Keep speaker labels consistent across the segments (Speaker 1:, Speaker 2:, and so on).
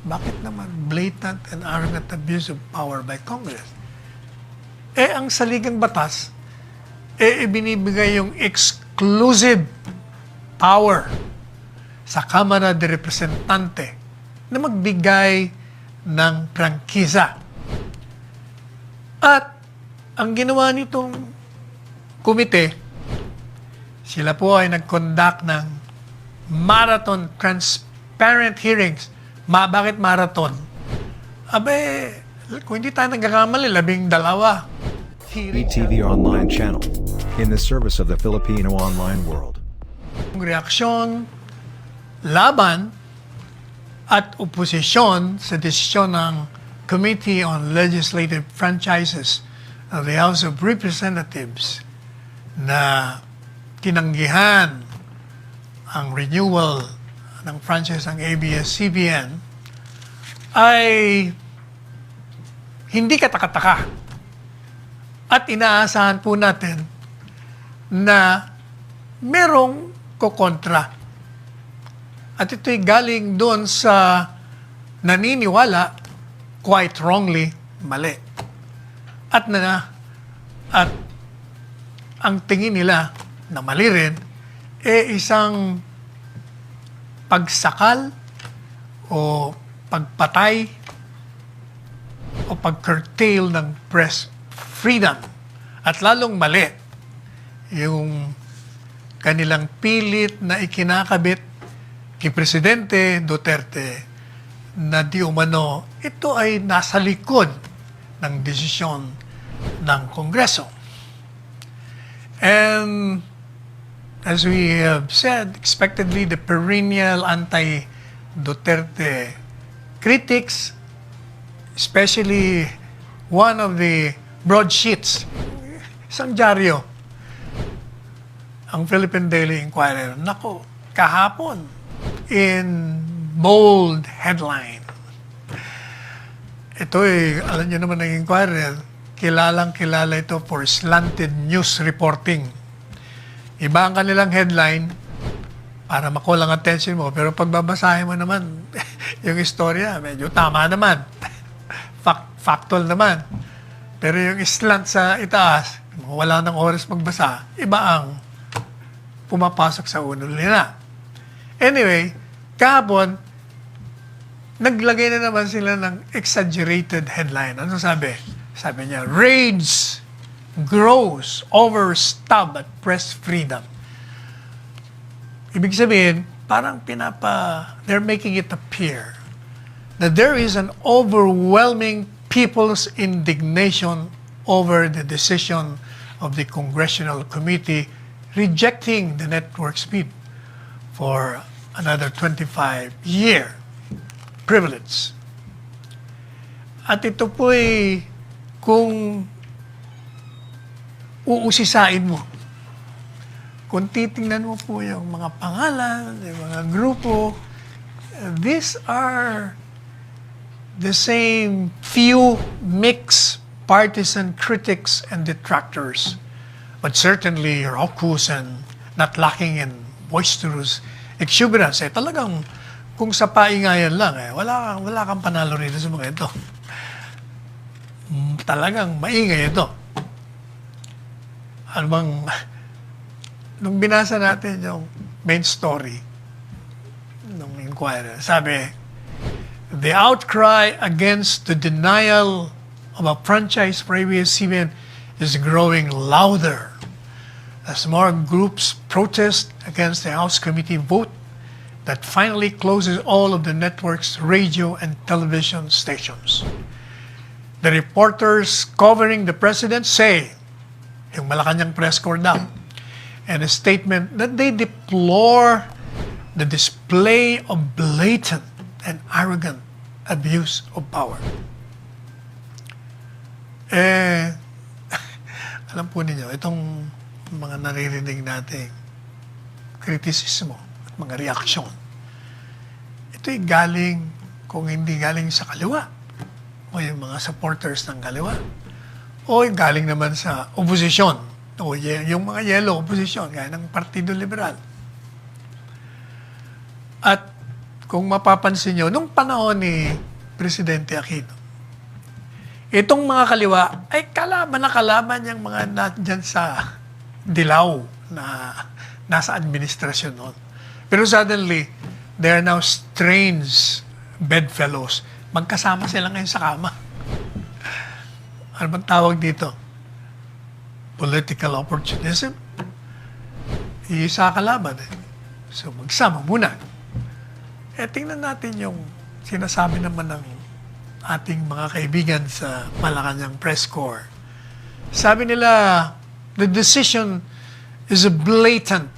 Speaker 1: Bakit naman blatant and arrogant abuse of power by Congress? Ang saligang batas, ibinibigay yung exclusive power sa Kamara de Representante na magbigay ng prangkisa. At ang ginawa nitong komite, sila po ay nag-conduct ng marathon transparent hearings. Bakit marathon? Kung hindi tayo nagkakamali, 12
Speaker 2: ETV Online Channel, in the service of the Filipino online world.
Speaker 1: Reaksyon, laban, at oposisyon sa desisyon ng Committee on Legislative Franchises of the House of Representatives na tinanggihan ang renewal ng franchise ng ABS-CBN ay hindi katakataka. At inaasahan po natin na merong kokontra. At ito'y galing doon sa naniniwala, quite wrongly, mali. At ang tingin nila na mali rin, isang pagsakal o pagpatay o pag-curtail ng press freedom. At lalong mali yung kanilang pilit na ikinakabit kay Presidente Duterte na di umano ito ay nasa likod ng desisyon ng Kongreso. And as we have said, expectedly the perennial anti-Duterte critics, especially one of the broadsheets, isang dyaryo, ang Philippine Daily Inquirer, nako, kahapon, in bold headline. Ito alam niyo naman ng Inquirer, kilalang-kilala ito for slanted news reporting. Iba ang kanilang headline para makulang attention mo, pero pagbabasahin mo naman, yung istorya, medyo tama naman. Factual naman. Pero yung slant sa itaas, wala ng oras magbasa, iba ang pumapasok sa ulo nila. Anyway, kahapon, naglagay na naman sila ng exaggerated headline. Ano sabi? Sabi niya, rage grows over stab at press freedom. Ibig sabihin, parang they're making it appear that there is an overwhelming people's indignation over the decision of the Congressional Committee rejecting the network's bid for another 25-year privilege. At ito po'y kung uusisain mo, kung titingnan mo po yung mga pangalan, yung mga grupo, these are the same few mixed partisan critics and detractors, but certainly raucous and not lacking in boisterous exuberance. Talagang kung sa paingayan lang, wala kang panalo rito sa mga ito. Talagang maingay ito. Ano bang, nung binasa natin yung main story ng Inquirer, sabi, the outcry against the denial of a franchise for ABS-CBN is growing louder as more groups protest against the House Committee vote that finally closes all of the network's radio and television stations. The reporters covering the president say, yung Malacanang press corps daw, and a statement that they deplore the display of blatant and arrogant abuse of power. Alam po ninyo, itong mga naririnig nating kritisismo at mga reaksyon, ito'y galing, kung hindi galing sa kaliwa, o yung mga supporters ng kaliwa, o galing naman sa oposisyon, o yung mga yellow opposition, gaya ng Partido Liberal. At kung mapapansin nyo, nung panahon ni Presidente Aquino, itong mga kaliwa ay kalaban na kalaban yung mga nandyan sa dilaw na nasa administrasyon noon. Pero suddenly, they are now strange bedfellows. Magkasama sila ngayon sa kama. Ano bang tawag dito? Political opportunism? Iisa kalaban eh. So magsama muna. Tingnan natin yung sinasabi naman ng ating mga kaibigan sa Malacanang Press Corps. Sabi nila, the decision is a blatant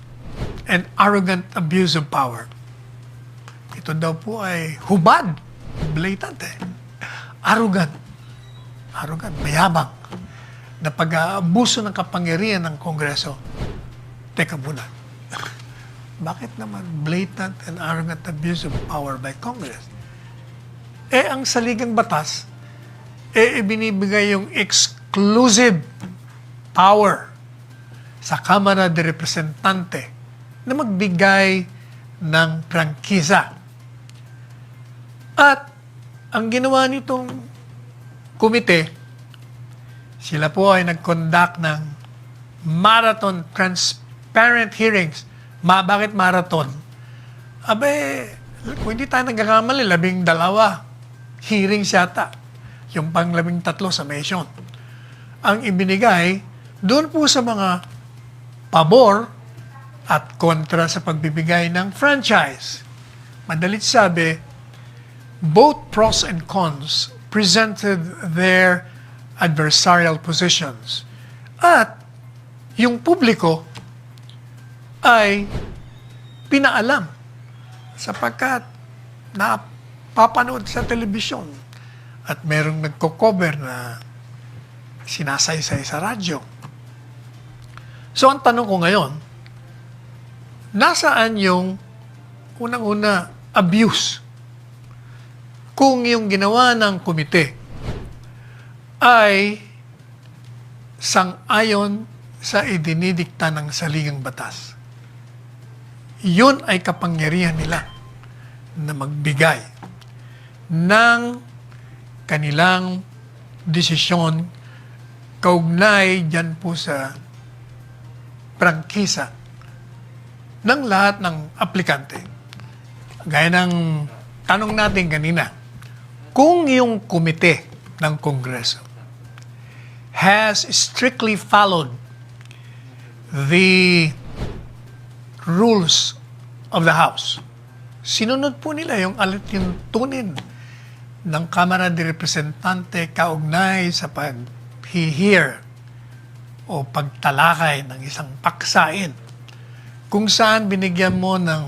Speaker 1: and arrogant abuse of power. Ito daw po ay hubad. Blatant eh. Arrogant. Arrogant, mayabang. Na pag-aabuso ng kapangyarihan ng Kongreso. Teka muna. Bakit naman blatant and arrogant abuse of power by Congress? Ang saligang batas, ibinibigay yung exclusive power sa Kamara de Representante na magbigay ng prangkisa. At ang ginawa nitong komite, sila po ay nag-conduct ng marathon transparent hearings. Bakit marathon? Kung hindi tayo nagkakamali, 12 hearings yata. Yung pang 13 sa mission. Ang ibinigay, doon po sa mga pabor at kontra sa pagbibigay ng franchise. Madalit sabi, both pros and cons presented their adversarial positions. At yung publiko ay pinaalam sapagkat napapanood sa telebisyon at merong nagko-cover na sinasaysay sa radyo. So ang tanong ko ngayon, nasaan yung unang-una abuse? Kung yung ginawa ng komite ay sang-ayon sa idinidikta ng saligang batas. Yun ay kapangyarihan nila na magbigay ng kanilang desisyon kaugnay dyan po sa prangkisa ng lahat ng aplikante. Gaya ng tanong natin kanina, kung yung komite ng Kongreso has strictly followed the rules of the House. Sinunod po nila yung alituntunin ng Kamara de Representante kaugnay sa pag-hear o pagtalakay ng isang paksain kung saan binigyan mo ng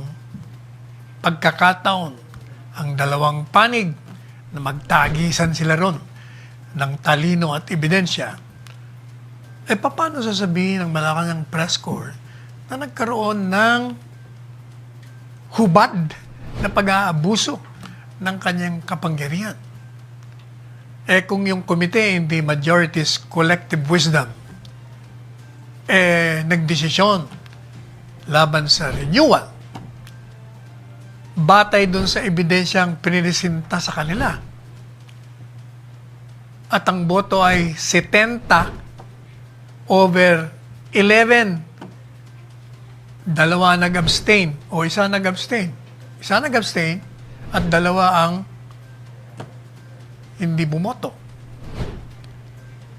Speaker 1: pagkakataon ang dalawang panig na magtagisan sila ron ng talino at ebidensya. Paano sasabihin ng Malacanang Press Corps na nagkaroon ng hubad na pag-aabuso ng kanyang kapangyarihan? Kung yung komite, hindi majority's collective wisdom, nagdesisyon laban sa renewal, batay dun sa ebidensyang piniresinta sa kanila. At ang boto ay 70 over 11. Dalawa nag-abstain o isa nag-abstain. Isa nag-abstain at dalawa ang hindi bumoto.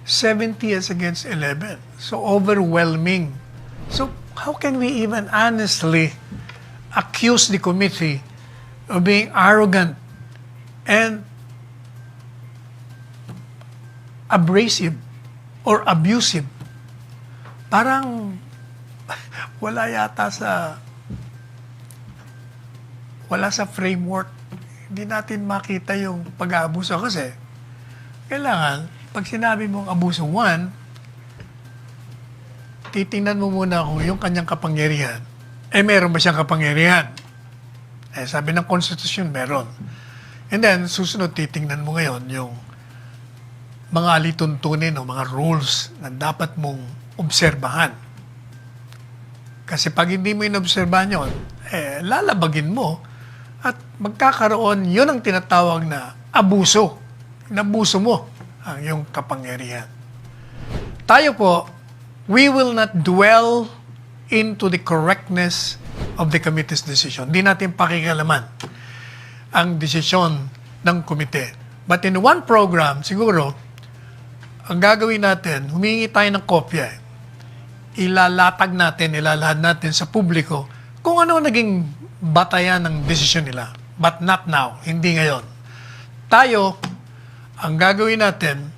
Speaker 1: 70 is against 11. So overwhelming. So how can we even honestly accuse the committee of being arrogant and abrasive or abusive? Parang wala sa framework. Hindi natin makita yung pag-aabuso kasi kailangan, pag sinabi mong abuso 1, titingnan mo muna kung yung kanyang kapangyarihan, meron ba siyang kapangyarihan? Sabi ng konstitusyon, meron. And then, susunod, titingnan mo ngayon yung mga alituntunin o mga rules na dapat mong obserbahan. Kasi pag hindi mo inobserbahan yun, lalabagin mo At magkakaroon, yun ang tinatawag na abuso. Inabuso mo ang iyong kapangyarihan. Tayo po, we will not dwell into the correctness of the committee's decision. Hindi natin pakikalaman ang desisyon ng komite. But in one program, siguro, ang gagawin natin, humingi tayo ng kopya. Ilalatag natin, ilalahad natin sa publiko kung ano naging batayan ng desisyon nila. But not now, hindi ngayon. Tayo, ang gagawin natin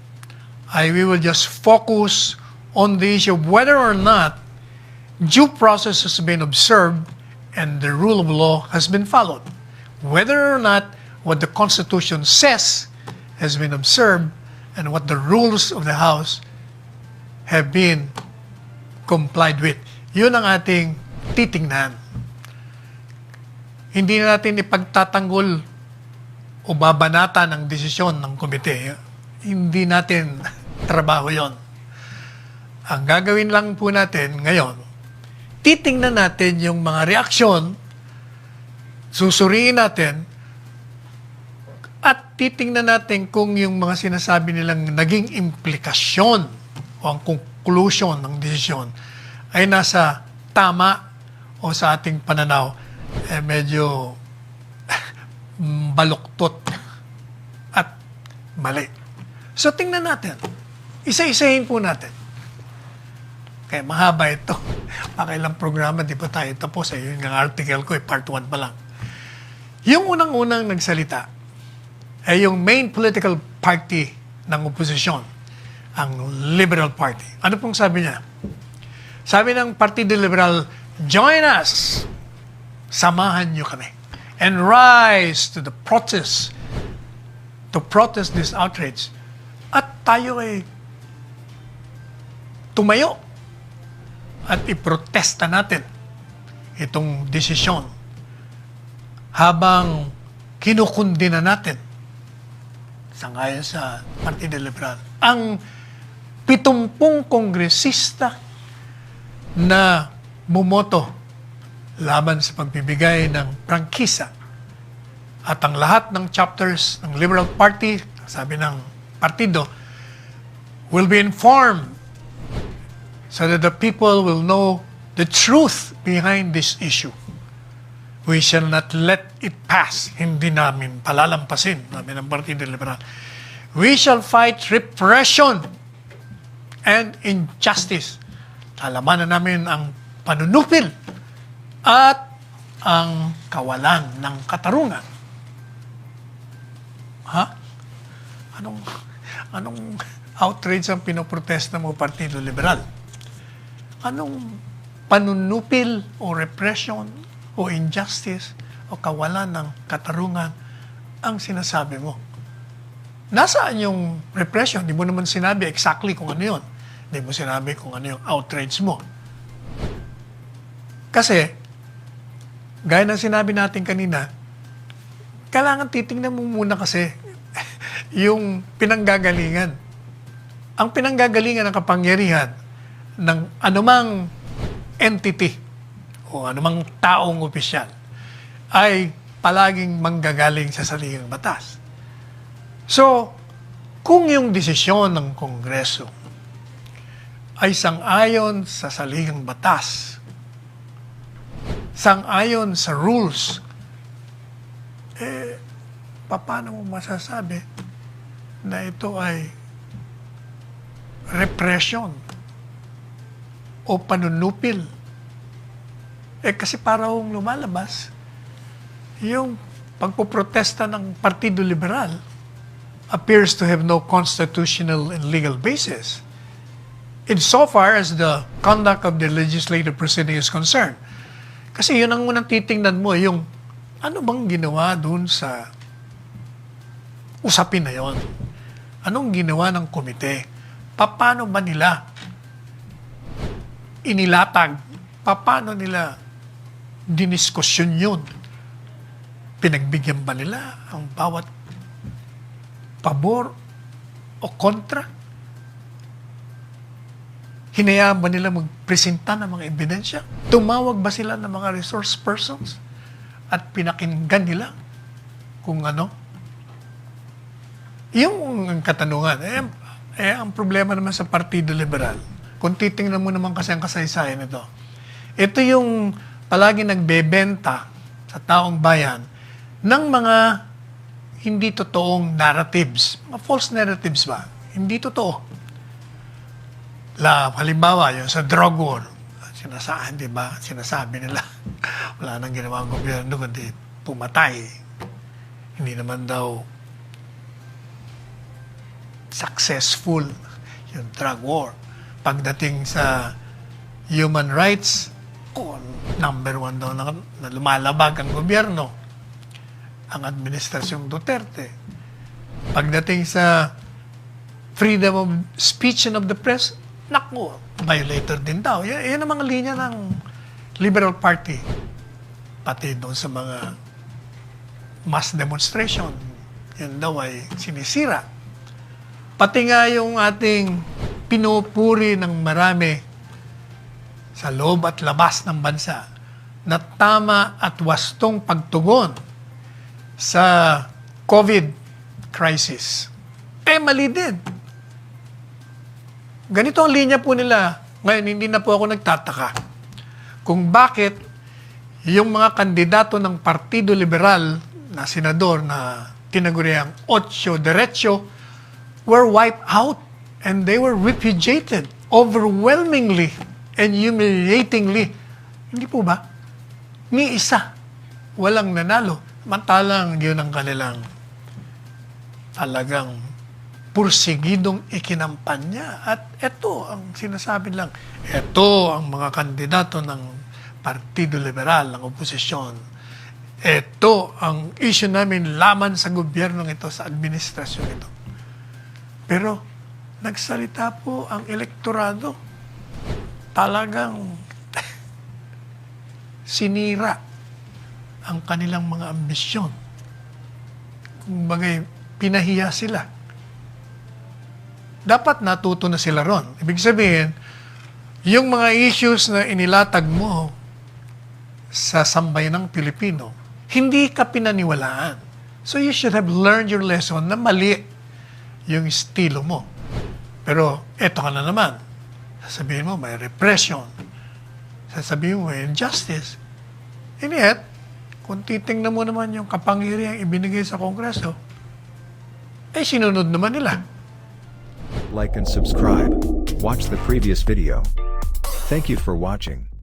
Speaker 1: ay we will just focus on the issue of whether or not due process has been observed and the rule of law has been followed. Whether or not what the Constitution says has been observed and what the rules of the House have been complied with. Yun ang ating titingnan. Hindi na natin ipagtatanggol o babanata ng desisyon ng komite. Hindi natin trabaho yon. Ang gagawin lang po natin ngayon, titingnan natin yung mga reaksyon, susuriin natin, at titingnan natin kung yung mga sinasabi nilang naging implikasyon o ang conclusion ng desisyon ay nasa tama o sa ating pananaw medyo baluktot at mali. So tingnan natin. Isa-isahin po natin. Kaya mahaba ito. Pakailang programa, di pa tayo tapos. Yung article ko, part 1 pa lang. Yung unang-unang nagsalita ay yung main political party ng oposisyon, ang Liberal Party. Ano pong sabi niya? Sabi ng Partido Liberal, join us! Samahan niyo kami. And rise to the protest, to protest this outrage. At tayo ay tumayo at iprotesta natin itong desisyon habang kinukundina natin sangayon sa Partido Liberal ang 70 kongresista na bumoto laban sa pagbibigay ng prangkisa at ang lahat ng chapters ng Liberal Party, sabi ng partido, will be informed so that the people will know the truth behind this issue. We shall not let it pass. Hindi namin palalampasin, namin ang Partido Liberal. We shall fight repression and injustice. Lalabanan namin ang panunupil at ang kawalan ng katarungan. Ha? Anong outrage ang pinoprotesta mo, Partido Liberal? Anong panunupil o repression o injustice o kawalan ng katarungan ang sinasabi mo? Nasaan yung repression? Di mo naman sinabi exactly kung ano yun. Di mo sinabi kung ano yung outrage mo. Kasi, gaya ng sinabi natin kanina, kailangan titingnan mo muna kasi yung pinanggagalingan. Ang pinanggagalingan ng kapangyarihan ng anumang entity o anumang taong opisyal ay palaging manggagaling sa saligang batas. So, kung yung desisyon ng Kongreso ay sang-ayon sa saligang batas, sang-ayon sa rules, paano mo masasabi na ito ay repression o panunupil? Kasi parang lumalabas yung pagpoprotesta ng Partido Liberal appears to have no constitutional and legal basis insofar as the conduct of the legislative proceeding is concerned. Kasi yun ang unang titingnan mo, yung ano bang ginawa dun sa usapin na yon? Anong ginawa ng komite? Paano ba nila inilatag? Paano nila diniskusyon yun? Pinagbigyan ba nila ang bawat pabor o kontra? Hinayaan ba nila magpresenta ng mga ebidensya? Tumawag ba sila ng mga resource persons? at pinakinggan nila kung ano. Yung katanungan, ang problema naman sa Partido Liberal, kung titingnan mo naman kasi ang kasaysayan nito, ito yung palagi nagbebenta sa taong bayan ng mga hindi totoong narratives. Mga false narratives ba? Hindi totoo. Halimbawa, yung sa drug war, di ba? Sinasabi nila, wala nang ginawa ang gobyerno kundi pumatay. Hindi naman daw successful yung drug war. Pagdating sa human rights, number one daw na lumalabag ang gobyerno, ang administrasyong Duterte. Pagdating sa freedom of speech and of the press, naku, violator din daw. Yan ang mga linya ng Liberal Party. Pati doon sa mga mass demonstration, yan daw ay sinisira. Pati nga yung ating pinupuri ng marami sa loob at labas ng bansa na tama at wastong pagtugon sa COVID crisis. Mali din. Ganito ang linya po nila. Ngayon, hindi na po ako nagtataka kung bakit yung mga kandidato ng Partido Liberal na senador na tinaguriang Ocho Derecho were wiped out and they were repudiated overwhelmingly and humiliatingly. Hindi po ba? Ni isa. Walang nanalo. Mantalang yun ang kanilang talagang pursigidong ikinampanya. At ito ang sinasabi lang. Ito ang mga kandidato ng Partido Liberal, ng oposisyon. Ito ang issue namin laman sa gobyernong ito, sa administrasyon ito. Pero nagsalita po ang elektorado. Talagang sinira ang kanilang mga ambisyon. Kung bagay, pinahiya sila. Dapat natuto na sila ron. Ibig sabihin, yung mga issues na inilatag mo sa sambayanang Pilipino, hindi ka pinaniwalaan. So you should have learned your lesson na mali yung estilo mo. Pero eto ka na naman. Sasabihin mo, may repression. Sasabihin mo, may injustice. And yet, kung titingnan mo naman yung kapangyarihang ibinigay sa Kongreso, sinunod naman nila.
Speaker 2: Like and subscribe. Watch the previous video. Thank you for watching.